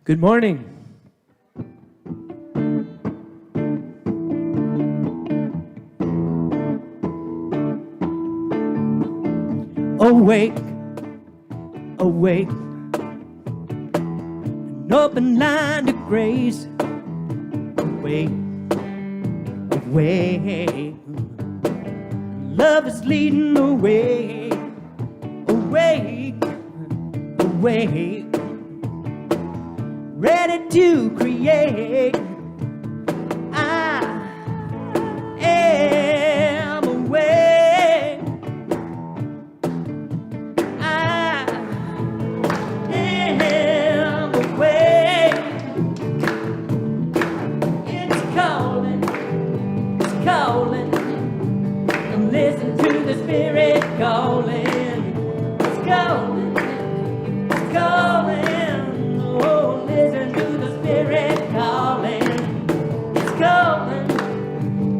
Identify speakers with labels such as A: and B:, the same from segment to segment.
A: Good morning. Awake, awake, an open line to grace. Awake, awake, love is leading the way. Awake, awake, ready to create. I am awake. I am awake. It's calling, it's calling. And listen to the Spirit calling. It's calling, it's calling. Listen to the Spirit calling. It's calling,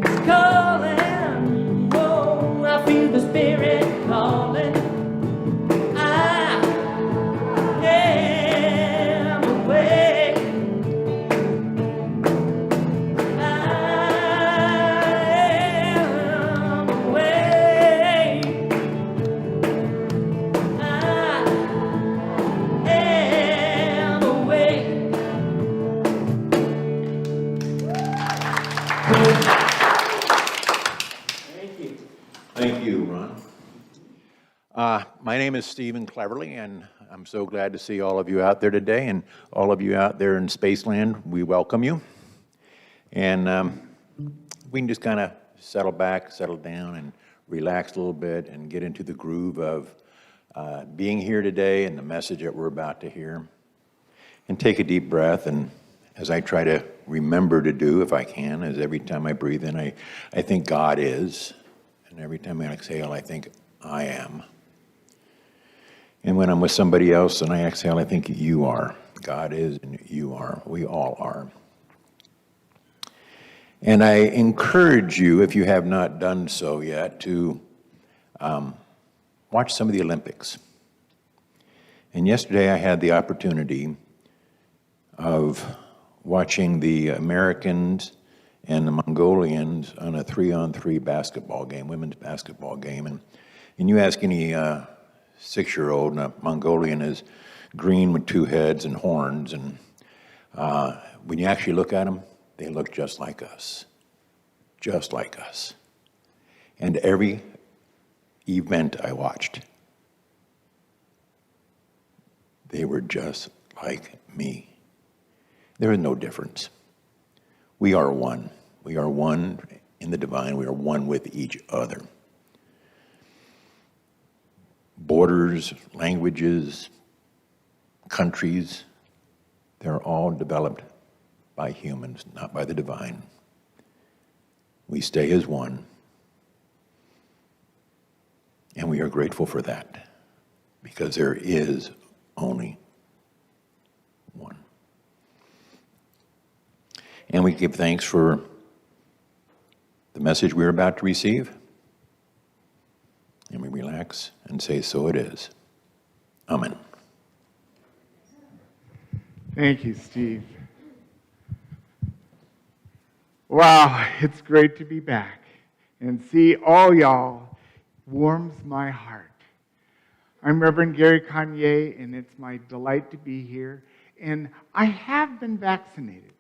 A: it's calling. Oh, I feel the Spirit calling. I am awake. I am awake. I am awake.
B: Thank you, Ron. My name is Stephen Cleverly, and I'm so glad to see all of you out there today, and all of you out there in Spaceland, we welcome you. And we can just kind of settle back, settle down, and relax a little bit, and get into the groove of being here today and the message that we're about to hear. And take a deep breath, and as I try to remember to do, if I can, as every time I breathe in, I think God is. And every time I exhale, I think I am. And when I'm with somebody else and I exhale, I think you are. God is and you are. We all are. And I encourage you, if you have not done so yet, to watch some of the Olympics. And yesterday I had the opportunity of watching the Americans and the Mongolians on a 3-on-3 basketball game, women's basketball game. And you ask any 6-year-old, and a Mongolian is green with 2 heads and horns, and when you actually look at them, they look just like us. Just like us. And every event I watched, they were just like me. There is no difference. We are one. We are one in the divine. We are one with each other. Borders, languages, countries, they're all developed by humans, not by the divine. We stay as one. And we are grateful for that, because there is only one. And we give thanks for the message we're about to receive. And we relax and say, so it is. Amen.
C: Thank you, Steve. Wow, it's great to be back and see all y'all. Warms my heart. I'm Reverend Gary Kanye, and it's my delight to be here. And I have been vaccinated,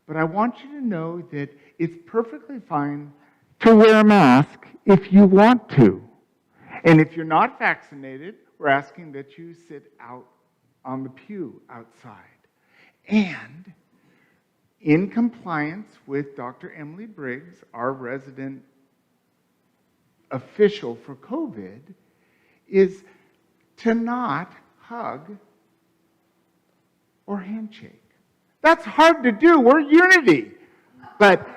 C: but I want you to know that it's perfectly fine to wear a mask if you want to. And if you're not vaccinated, we're asking that you sit out on the pew outside. And in compliance with Dr. Emily Briggs, our resident official for COVID, is to not hug or handshake. That's hard to do. We're unity. But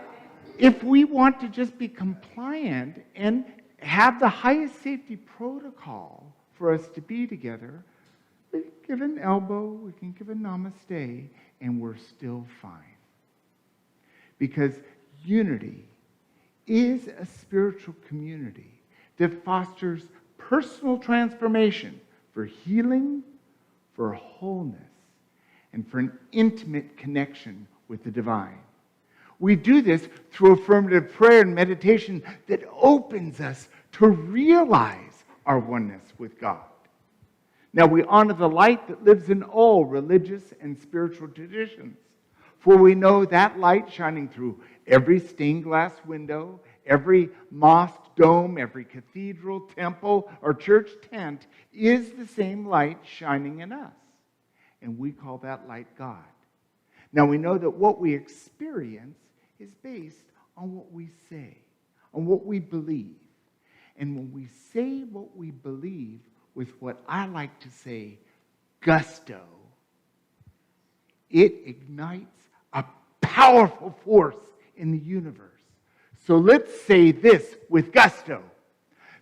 C: if we want to just be compliant and have the highest safety protocol for us to be together, we can give an elbow, we can give a namaste, and we're still fine. Because unity is a spiritual community that fosters personal transformation for healing, for wholeness, and for an intimate connection with the divine. We do this through affirmative prayer and meditation that opens us to realize our oneness with God. Now, we honor the light that lives in all religious and spiritual traditions, for we know that light shining through every stained glass window, every mosque dome, every cathedral, temple, or church tent is the same light shining in us. And we call that light God. Now, we know that what we experience is based on what we say, on what we believe. And when we say what we believe with what I like to say, gusto, it ignites a powerful force in the universe. So let's say this with gusto.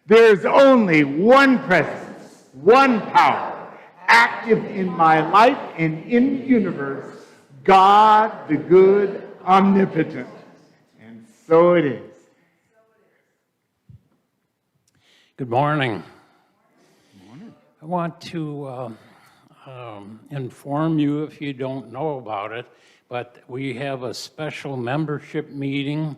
C: There's only one presence, one power, active in my life and in the universe, God the good, omnipotent. And so it is.
D: Good morning. Good morning. I want to inform you, if you don't know about it, but we have a special membership meeting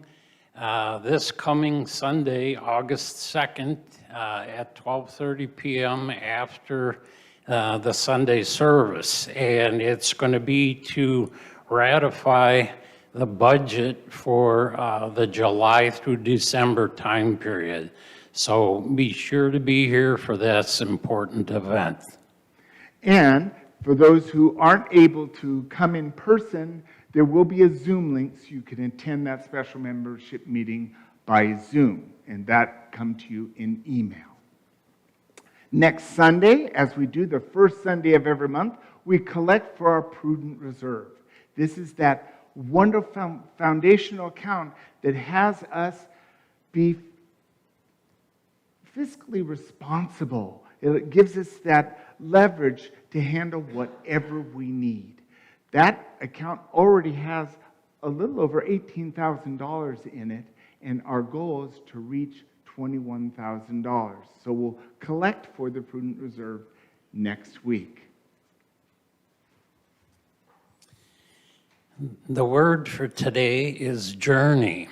D: this coming Sunday, August 2nd, at 12:30 p.m. after the Sunday service. And it's going to be to ratify the budget for the July through December time period. So be sure to be here for this important event.
C: And for those who aren't able to come in person, there will be a Zoom link so you can attend that special membership meeting by Zoom, and that come to you in email. Next Sunday, as we do the first Sunday of every month, we collect for our Prudent Reserve. This is that wonderful foundational account that has us be fiscally responsible. It gives us that leverage to handle whatever we need. That account already has a little over $18,000 in it, and our goal is to reach $21,000. So we'll collect for the Prudent Reserve next week.
D: The word for today is journey.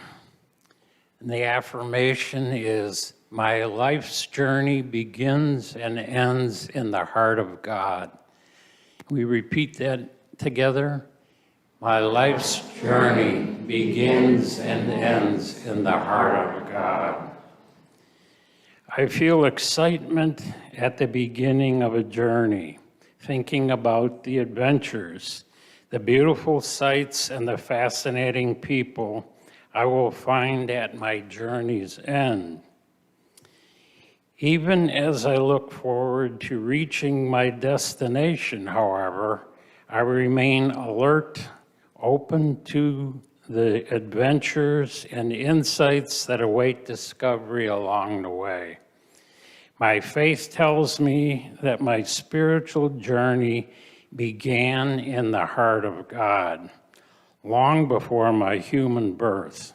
D: And the affirmation is, my life's journey begins and ends in the heart of God. We repeat that together. My life's journey begins and ends in the heart of God. I feel excitement at the beginning of a journey, thinking about the adventures, the beautiful sights, and the fascinating people I will find at my journey's end. Even as I look forward to reaching my destination, however, I remain alert, open to the adventures and insights that await discovery along the way. My faith tells me that my spiritual journey began in the heart of God, long before my human birth.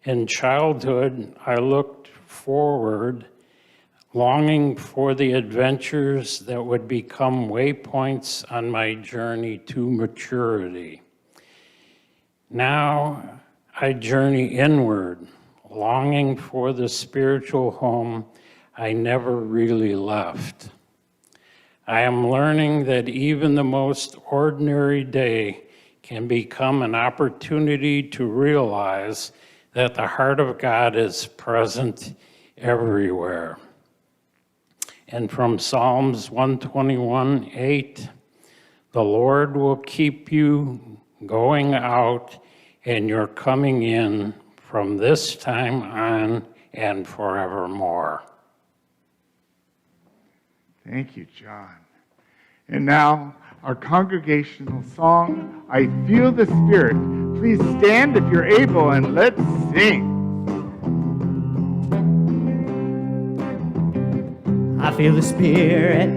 D: In childhood, I looked forward, longing for the adventures that would become waypoints on my journey to maturity. Now, I journey inward, longing for the spiritual home I never really left. I am learning that even the most ordinary day can become an opportunity to realize that the heart of God is present everywhere. And from Psalms 121:8, the Lord will keep you going out and you're coming in from this time on and forevermore.
C: Thank you, John. And now our congregational song, I Feel the Spirit. Please stand if you're able and let's sing.
A: I feel the Spirit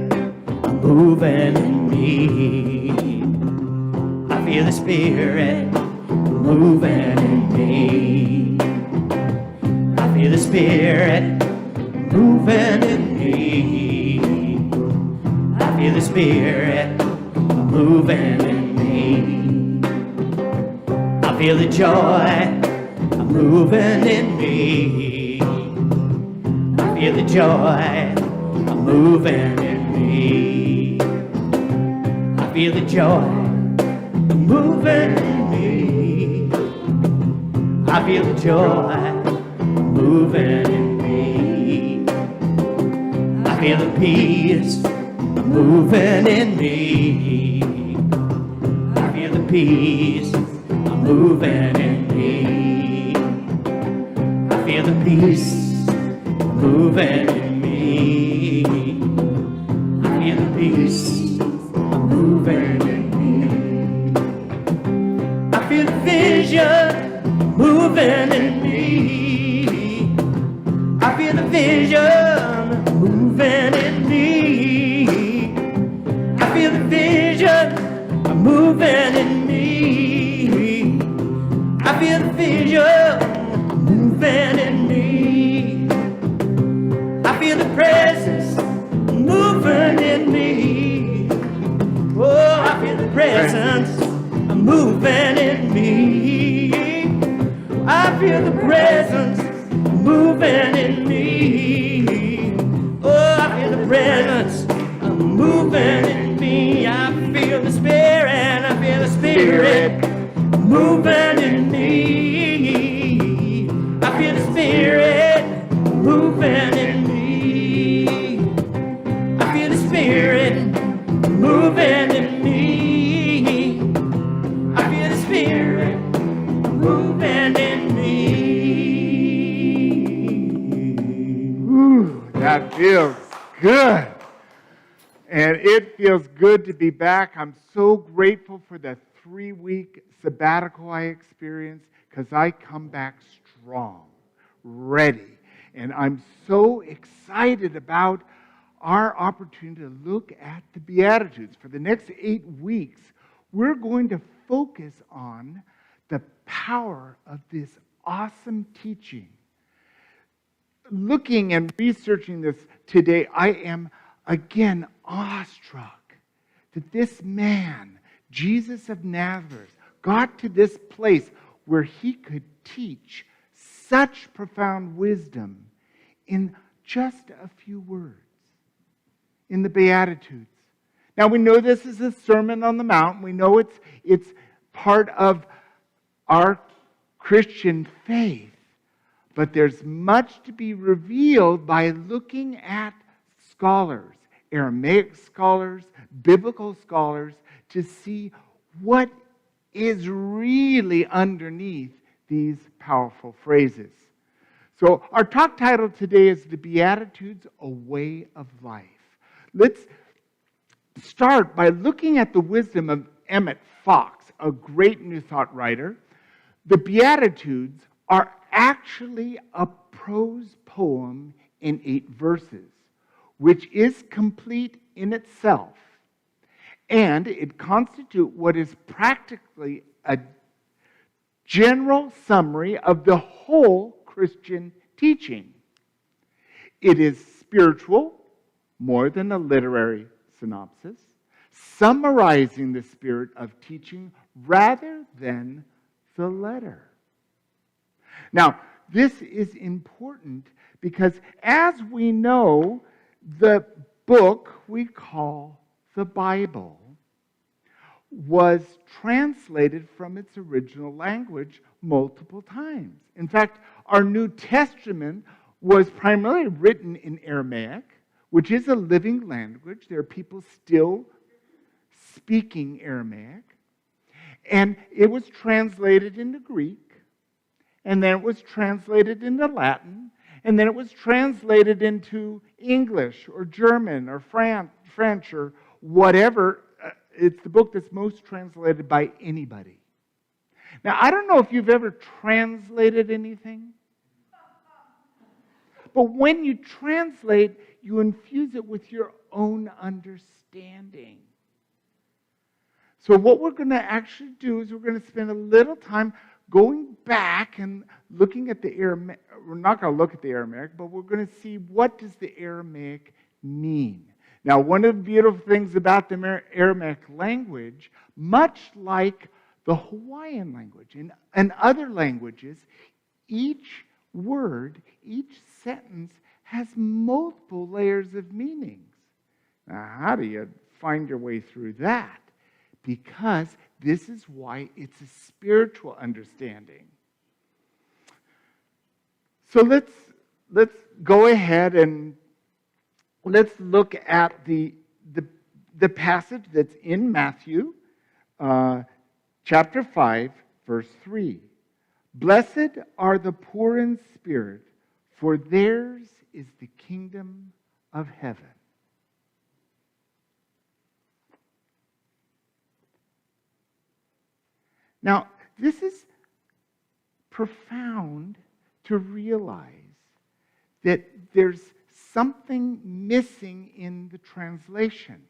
A: moving in me. I feel the Spirit moving in me. I feel the Spirit moving in me. I feel the Spirit moving in me. I feel the joy moving in me. I feel the joy moving in me. I feel the joy moving in me. I feel the joy moving in me. I feel the peace moving in me. I feel the peace moving in me. I feel the peace moving in me. I feel the peace moving in me. I feel the vision moving in me. I feel the vision moving in me. I feel the vision moving in me. I feel the vision moving in me. I feel the presence moving in me. Oh, I feel the presence moving in me. I feel the presence moving in me. Oh, I feel the presence moving in me. I feel the Spirit, I feel the Spirit moving in me. I feel the Spirit moving in me. I feel the Spirit moving in me. I feel the Spirit moving in me.
C: Ooh, that feels good. And it feels good to be back. I'm so grateful for the 3-week sabbatical I experienced because I come back strong, ready. And I'm so excited about our opportunity to look at the Beatitudes. For the next 8 weeks, we're going to focus on the power of this awesome teaching. Looking and researching this today, I am again awestruck that this man, Jesus of Nazareth, got to this place where he could teach such profound wisdom in just a few words in the Beatitudes. Now we know this is a Sermon on the Mount. We know it's part of our Christian faith. But there's much to be revealed by looking at scholars, Aramaic scholars, biblical scholars, to see what is really underneath these powerful phrases. So our talk title today is The Beatitudes, a Way of Life. Let's start by looking at the wisdom of Emmett Fox, a great New Thought writer. The Beatitudes are actually a prose poem in 8 verses, which is complete in itself. And it constitutes what is practically a general summary of the whole Christian teaching. It is spiritual, more than a literary synopsis, summarizing the spirit of teaching rather than the letter. Now, this is important because, as we know, the book we call the Bible was translated from its original language multiple times. In fact, our New Testament was primarily written in Aramaic, which is a living language. There are people still speaking Aramaic. And it was translated into Greek. And then it was translated into Latin, and then it was translated into English or German or French or whatever It's the book that's most translated by anybody. Now, I don't know if you've ever translated anything, but when you translate, you infuse it with your own understanding. So what we're going to actually do is we're going to spend a little time going back and looking at the Aramaic. We're not going to look at the Aramaic, but we're going to see what does the Aramaic mean. Now, one of the beautiful things about the Aramaic language, much like the Hawaiian language and other languages, each word, each sentence has multiple layers of meanings. Now, how do you find your way through that? Because this is why it's a spiritual understanding. So let's go ahead and let's look at the passage that's in Matthew chapter 5, verse 3. Blessed are the poor in spirit, for theirs is the kingdom of heaven. Now, this is profound to realize that there's something missing in the translation.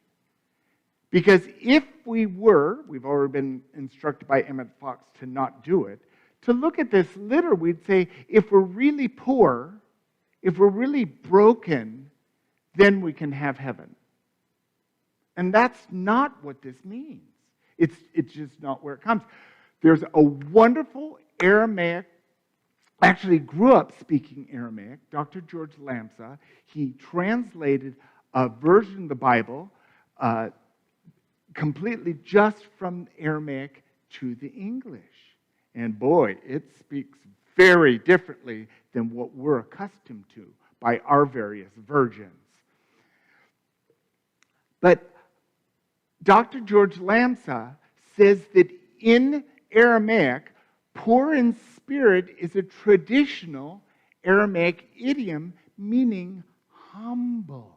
C: Because if we've already been instructed by Emmett Fox to not do it, to look at this literally, we'd say, if we're really poor, if we're really broken, then we can have heaven. And that's not what this means. It's just not where it comes. There's a wonderful Aramaic, actually grew up speaking Aramaic, Dr. George Lamsa. He translated a version of the Bible completely just from Aramaic to the English. And boy, it speaks very differently than what we're accustomed to by our various versions. But Dr. George Lamsa says that in Aramaic, poor in spirit is a traditional Aramaic idiom meaning humble.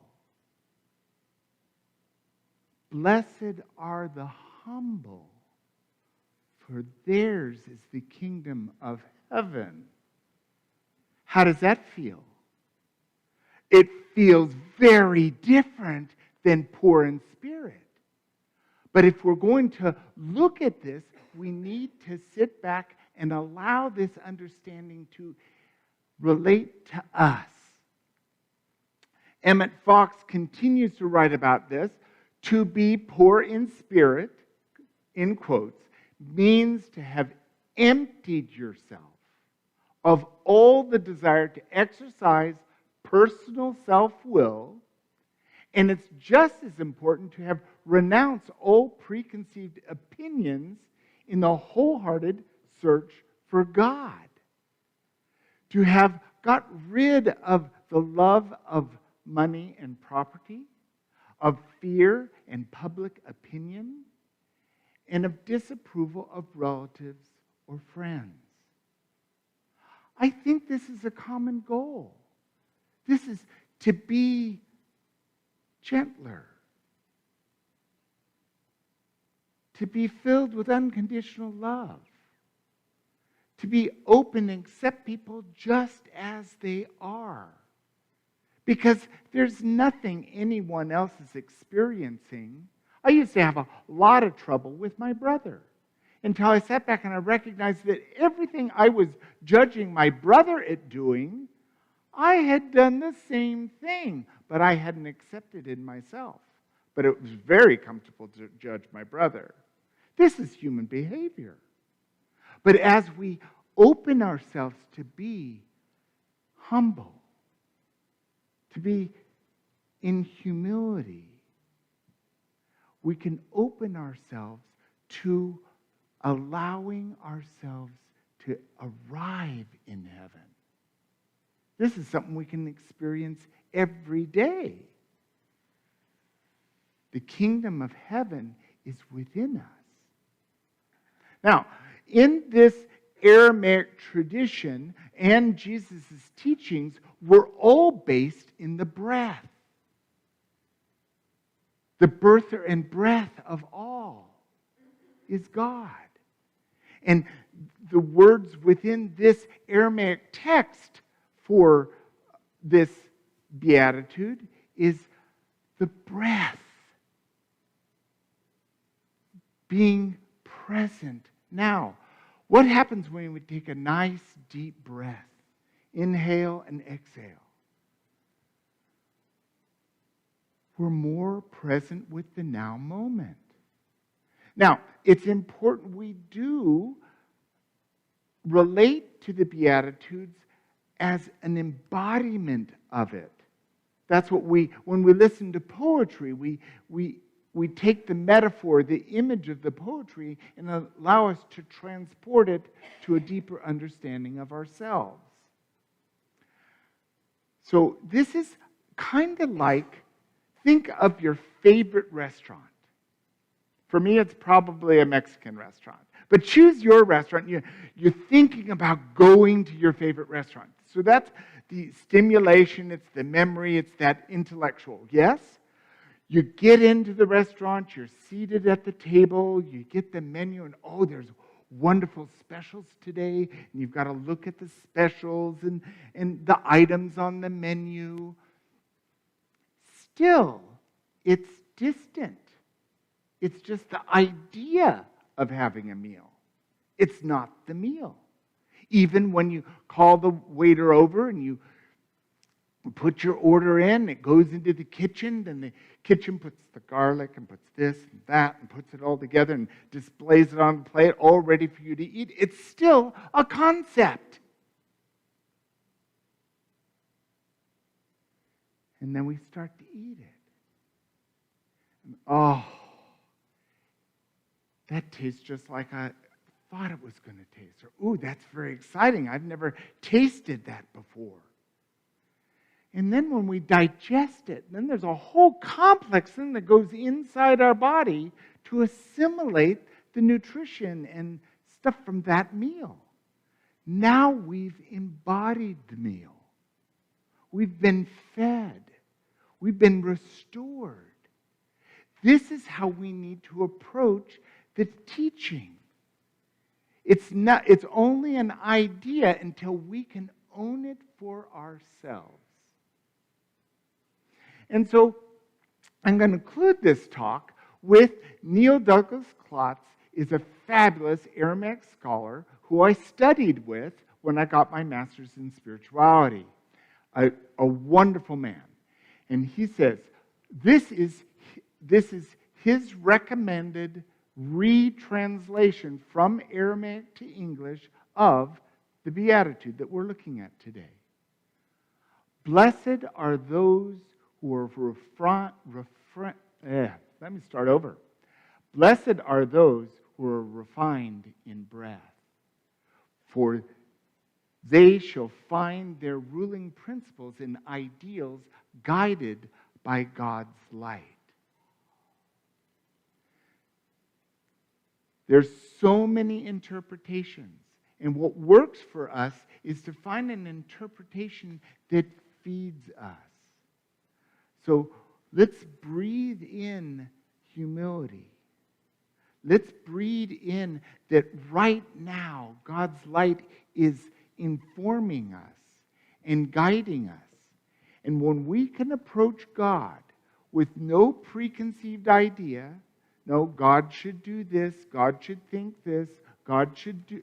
C: Blessed are the humble, for theirs is the kingdom of heaven. How does that feel? It feels very different than poor in spirit. But if we're going to look at this, we need to sit back and allow this understanding to relate to us. Emmett Fox continues to write about this. To be poor in spirit, in quotes, means to have emptied yourself of all the desire to exercise personal self-will, and it's just as important to have renounced all preconceived opinions in the wholehearted search for God. To have got rid of the love of money and property, of fear and public opinion, and of disapproval of relatives or friends. I think this is a common goal. This is to be gentler, to be filled with unconditional love, to be open and accept people just as they are. Because there's nothing anyone else is experiencing. I used to have a lot of trouble with my brother until I sat back and I recognized that everything I was judging my brother at doing, I had done the same thing, but I hadn't accepted it in myself. But it was very comfortable to judge my brother. This is human behavior. But as we open ourselves to be humble, to be in humility, we can open ourselves to allowing ourselves to arrive in heaven. This is something we can experience every day. The kingdom of heaven is within us. Now, in this Aramaic tradition and Jesus' teachings were all based in the breath. The birth and breath of all. is God. And the words within this Aramaic text for this beatitude is the breath, being present now. What happens when we take a nice deep breath? Inhale and exhale. We're more present with the now moment. Now, it's important we do relate to the Beatitudes as an embodiment of it. That's what when we listen to poetry, we take the metaphor, the image of the poetry, and allow us to transport it to a deeper understanding of ourselves. So this is kind of like, think of your favorite restaurant. For me, it's probably a Mexican restaurant. But choose your restaurant. You're thinking about going to your favorite restaurant. So that's the stimulation, it's the memory, it's that intellectual. Yes? You get into the restaurant, you're seated at the table, you get the menu, and oh, there's wonderful specials today, and you've got to look at the specials and the items on the menu. Still, it's distant. It's just the idea of having a meal. It's not the meal. Even when you call the waiter over and you put your order in, it goes into the kitchen, then the kitchen puts the garlic and puts this and that and puts it all together and displays it on the plate, all ready for you to eat. It's still a concept. And then we start to eat it. And, oh, that tastes just like I thought it was going to taste. Or, ooh, that's very exciting. I've never tasted that before. And then when we digest it, then there's a whole complex thing that goes inside our body to assimilate the nutrition and stuff from that meal. Now we've embodied the meal. We've been fed. We've been restored. This is how we need to approach the teaching. It's only an idea until we can own it for ourselves. And so I'm going to conclude this talk with Neil Douglas Klotz is a fabulous Aramaic scholar who I studied with when I got my master's in spirituality. A wonderful man. And he says, this is his recommended retranslation from Aramaic to English of the Beatitude that we're looking at today. Blessed are those who are let me start over. Blessed are those who are refined in breath, for they shall find their ruling principles and ideals guided by God's light. There's so many interpretations, and what works for us is to find an interpretation that feeds us. So let's breathe in humility. Let's breathe in that right now God's light is informing us and guiding us. And when we can approach God with no preconceived idea, no, God should do this, God should think this, God should do,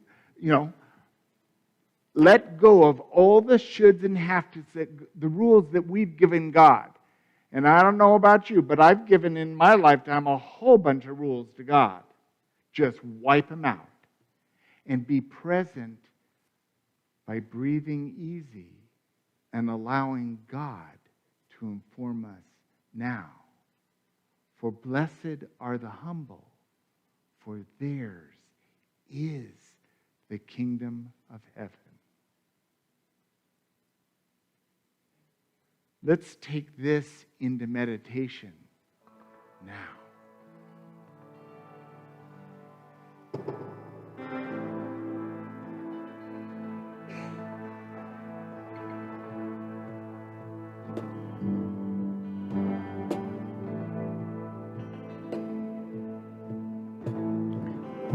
C: let go of all the shoulds and have-tos, the rules that we've given God. And I don't know about you, but I've given in my lifetime a whole bunch of rules to God. Just wipe them out and be present by breathing easy and allowing God to inform us now. For blessed are the humble, for theirs is the kingdom of heaven. Let's take this into meditation now.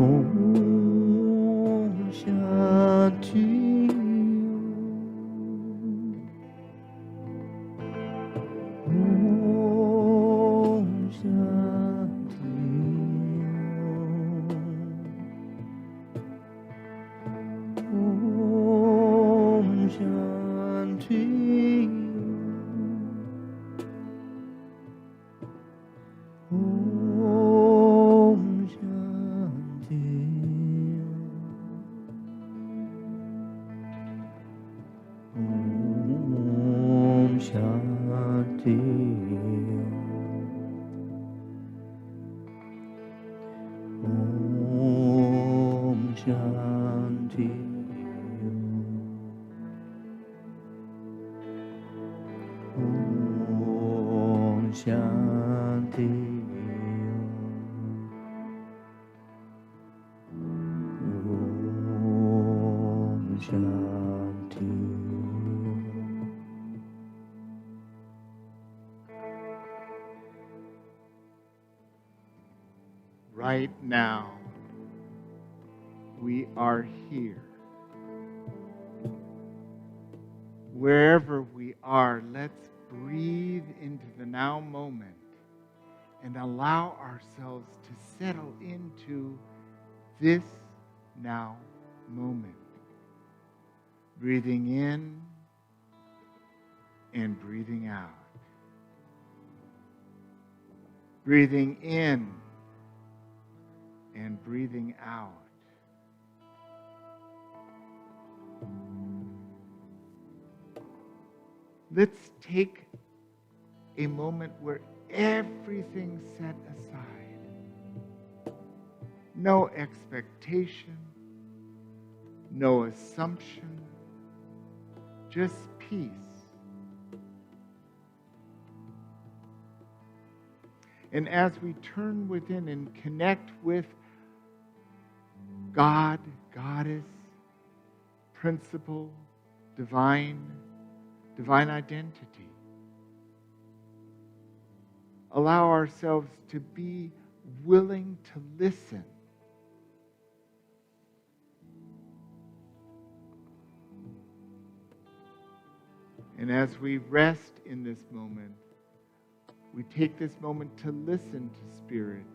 A: Om Shanti. Om Shanti. Om Shanti. Om Shanti. Om Shanti. Om Shanti. Om Shanti. Om Shanti.
C: Right now, we are here. Wherever we are, let's breathe into the now moment and allow ourselves to settle into this now moment. Breathing in and breathing out. Breathing in and breathing out. Let's take a moment where everything's set aside. No expectation, no assumption, just peace. And as we turn within and connect with God, Goddess, principle, divine identity, allow ourselves to be willing to listen. And as we rest in this moment, we take this moment to listen to Spirit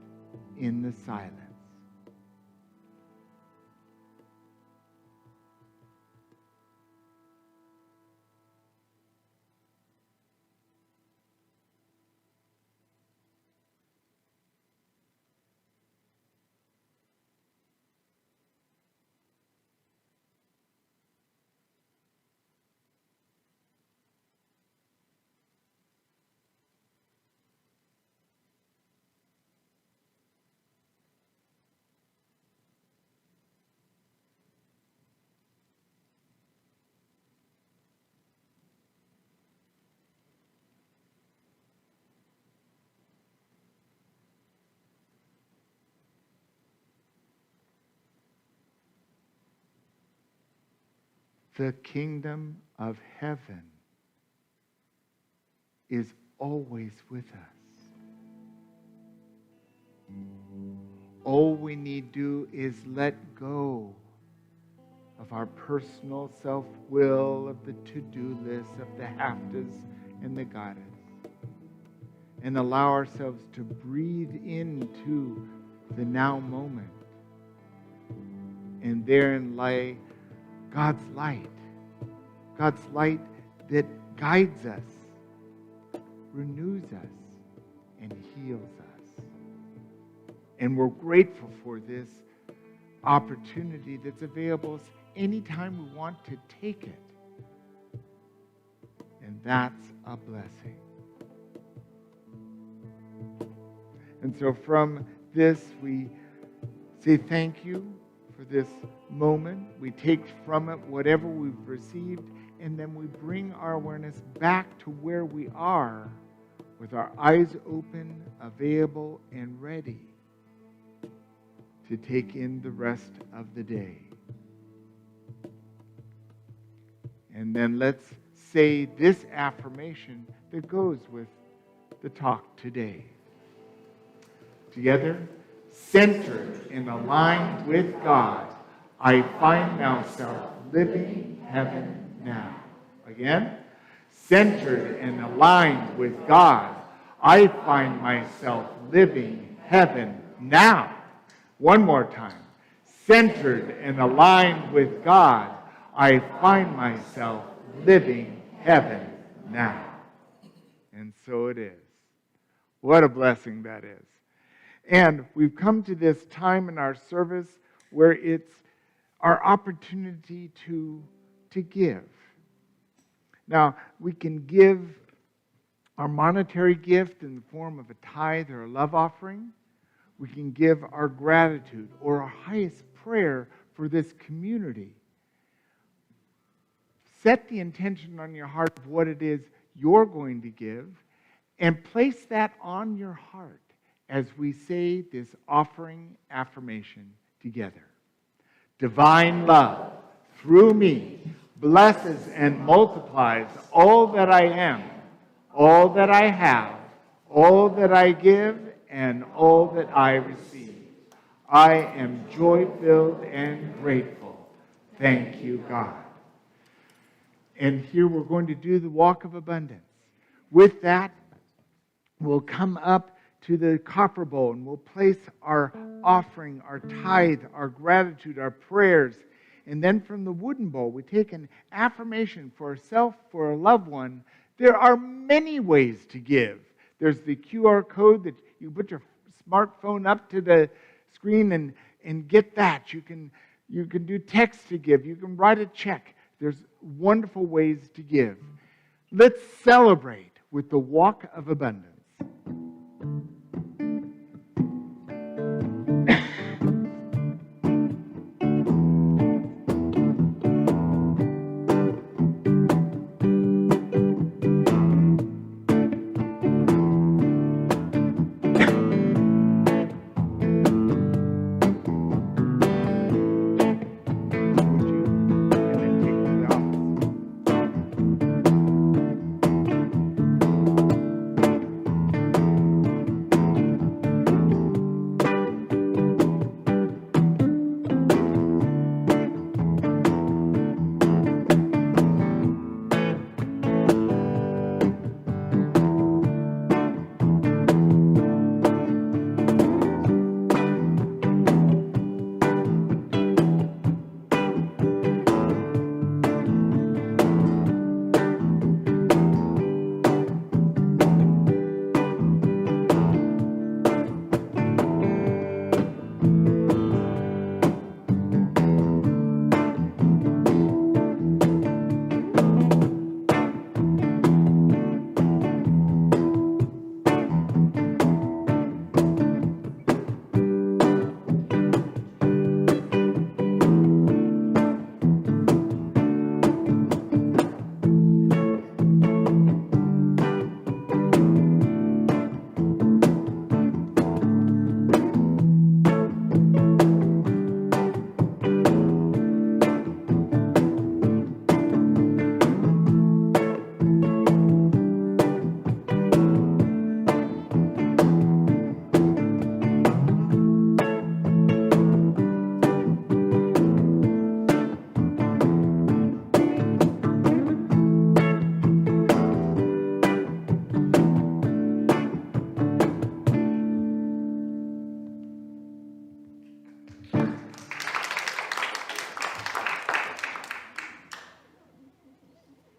C: in the silence. The kingdom of heaven is always with us. All we need do is let go of our personal self-will, of the to-do list, of the have-tos and the gotta, and allow ourselves to breathe into the now moment. And therein lay God's light that guides us, renews us, and heals us. And we're grateful for this opportunity that's available anytime we want to take it. And that's a blessing. And so from this, we say thank you for this moment. We take from it whatever we've received, and then we bring our awareness back to where we are with our eyes open, available, and ready to take in the rest of the day. And then let's say this affirmation that goes with the talk today. Together, centered and aligned with God, I find myself living heaven now. Again, centered and aligned with God, I find myself living heaven now. One more time. Centered and aligned with God, I find myself living heaven now. And so it is. What a blessing that is. And we've come to this time in our service where it's our opportunity to give. Now, we can give our monetary gift in the form of a tithe or a love offering. We can give our gratitude or our highest prayer for this community. Set the intention on your heart of what it is you're going to give and place that on your heart as we say this offering affirmation together. Divine love, through me, blesses and multiplies all that I am, all that I have, all that I give, and all that I receive. I am joy-filled and grateful. Thank you, God. And here we're going to do the walk of abundance. With that, we'll come up to the copper bowl and we'll place our offering, our tithe, our gratitude, our prayers. And then from the wooden bowl, we take an affirmation for ourselves, for a loved one. There are many ways to give. There's the QR code that you put your smartphone up to the screen and get that. You can do text to give. You can write a check. There's wonderful ways to give. Let's celebrate with the walk of abundance.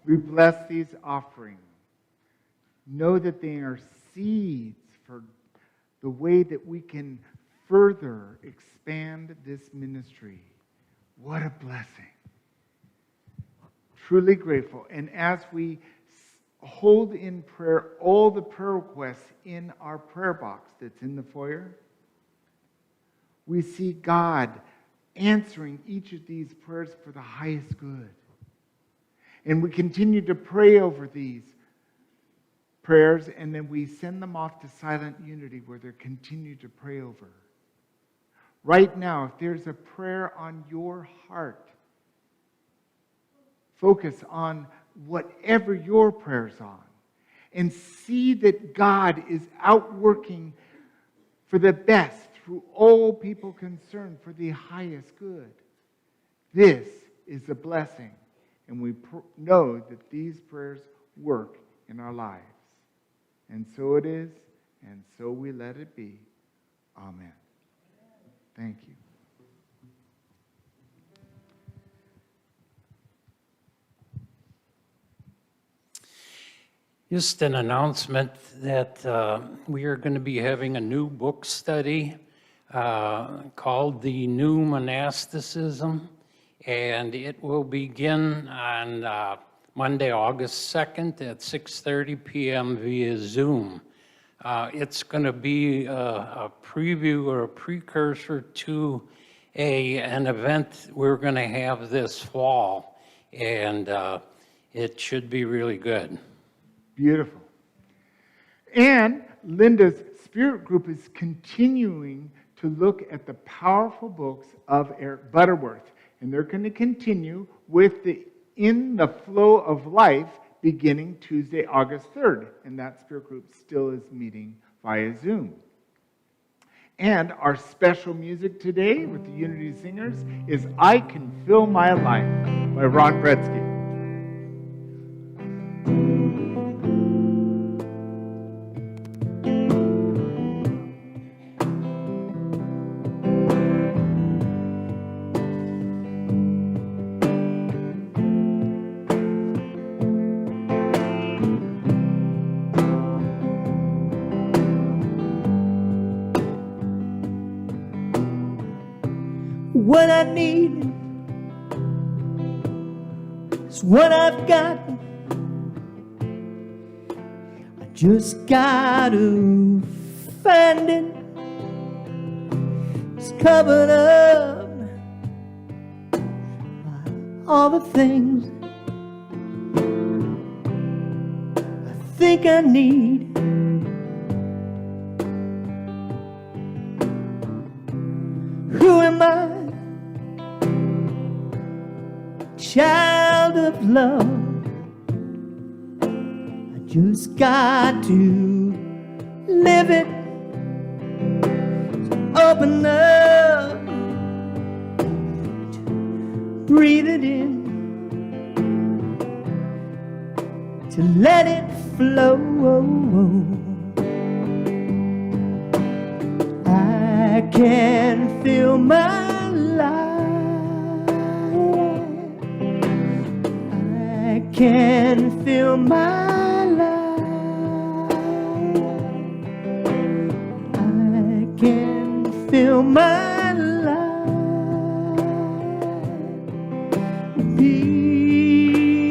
C: We bless these offerings. Know that they are seeds for the way that we can further expand this ministry. What a blessing. Truly grateful. And as we hold in prayer all the prayer requests in our prayer box that's in the foyer, we see God answering each of these prayers for the highest good. And we continue to pray over these prayers, and then we send them off to Silent Unity where they're continued to pray over. Right now, if there's a prayer on your heart, focus on whatever your prayer's on and see that God is outworking for the best through all people concerned for the highest good. This is a blessing, and we know that these prayers work in our lives. And so it is, and so we let it be. Amen. Thank you.
D: Just an announcement that we are going to be having a new book study called The New Monasticism, and it will begin on Monday, August 2nd at 6:30 p.m. via Zoom. It's going to be a preview or a precursor to an event we're going to have this fall, and it should be really good.
C: Beautiful. And Linda's Spirit Group is continuing to look at the powerful books of Eric Butterworth. And they're going to continue with the In the Flow of Life beginning Tuesday, August 3rd. And that Spirit Group still is meeting via Zoom. And our special music today with the Unity Singers is I Can Fill My Life by Ron Bretsky.
A: What I need is what I've got. I just got to find it. It's covered up by all the things I think I need. Who am I? Child of love. I just got to live it. So open up, breathe it in, to let it flow. I can feel my life. I can feel my life. I can feel my life. Peace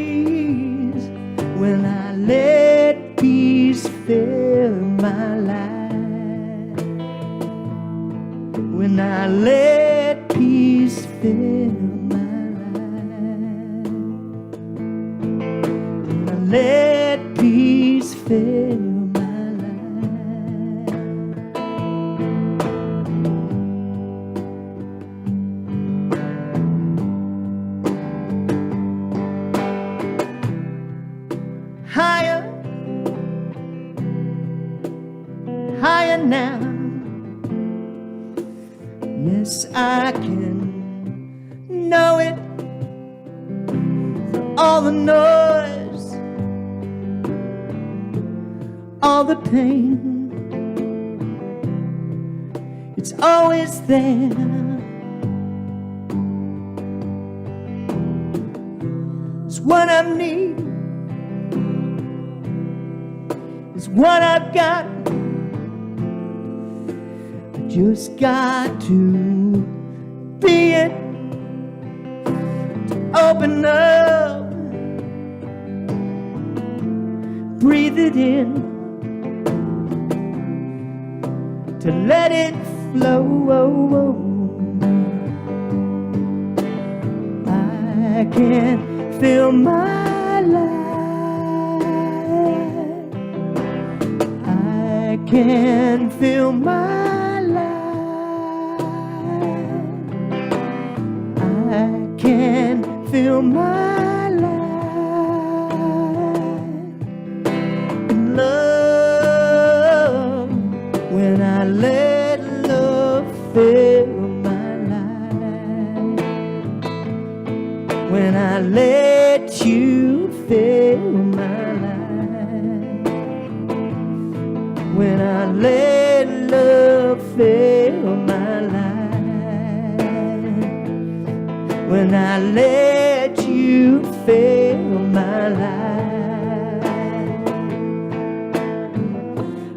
A: when I let peace fill my life. When I let peace fill my life. When I let peace fill my life. Higher, higher now. Yes, I can know it. All the noise, all the pain, it's always there. It's what I need, it's what I've got. Just got to be it, to open up, breathe it in, to let it flow. I can feel my life. I can feel my I can feel my life in love when I let love fill my life, when I let you fill my life, when I let love fill my life, when I let you fill my life,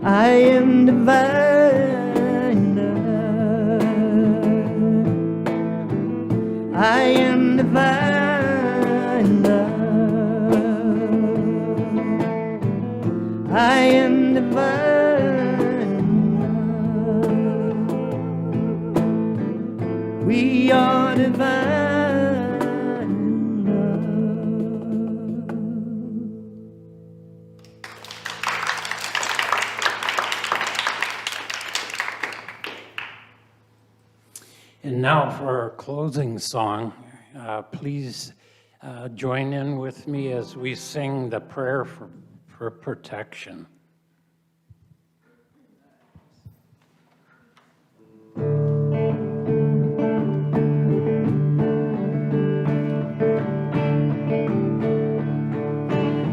A: I am divine love. I am divine love. I am divine love. We are divine love.
D: And now for our closing song, please join in with me as we sing the prayer for protection.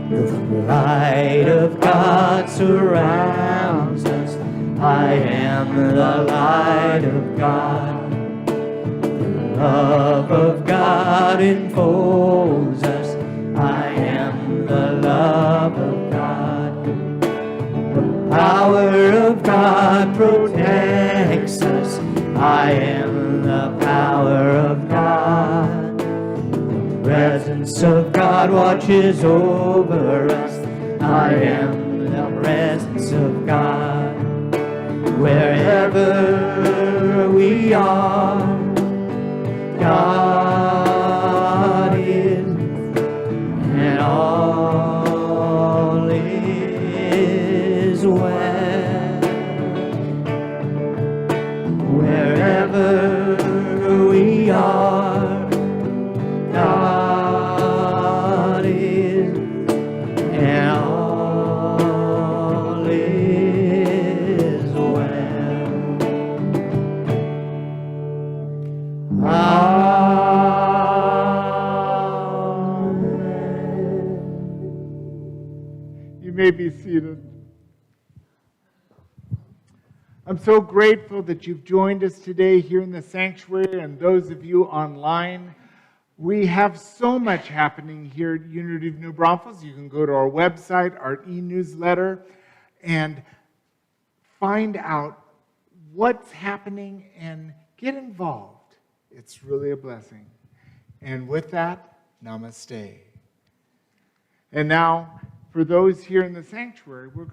A: The light of God surrounds us. I am the light of God. The love of God enfolds us. I am the love of God. The power of God protects us. I am the power of God. The presence of God watches over us. I am the presence of God. Wherever we are, God is, and all is well. Wherever we are, God is, and all is well.
C: You may be seated. I'm so grateful that you've joined us today here in the sanctuary and those of you online. We have so much happening here at Unity of New Braunfels. You can go to our website, our e-newsletter, and find out what's happening and get involved. It's really a blessing. And with that, namaste. And now, for those here in the sanctuary, we're